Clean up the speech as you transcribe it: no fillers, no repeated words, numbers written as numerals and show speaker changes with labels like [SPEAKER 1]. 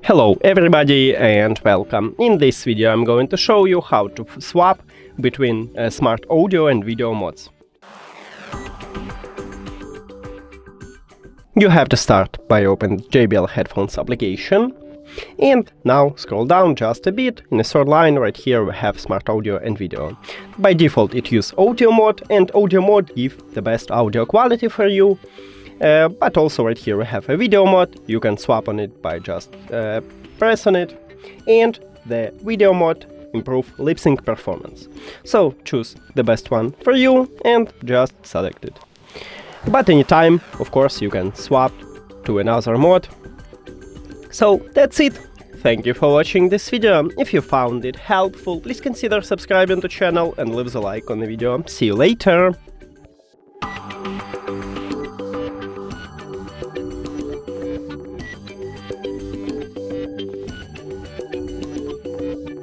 [SPEAKER 1] Hello everybody and welcome. In this video I'm going to show you how to swap between smart audio and video modes. You have to start by opening JBL Headphones application and now scroll down just a bit. In the third line right here we have smart audio and video. By default it uses audio mode, and audio mode gives the best audio quality for you. But also right here we have a video mode. You can swap on it by just press on it, and the video mode improve lip sync performance. So choose the best one for you and just select it. But anytime, of course, you can swap to another mode. So that's it. Thank you for watching this video. If you found it helpful, please consider subscribing to the channel and leave a like on the video. See you later!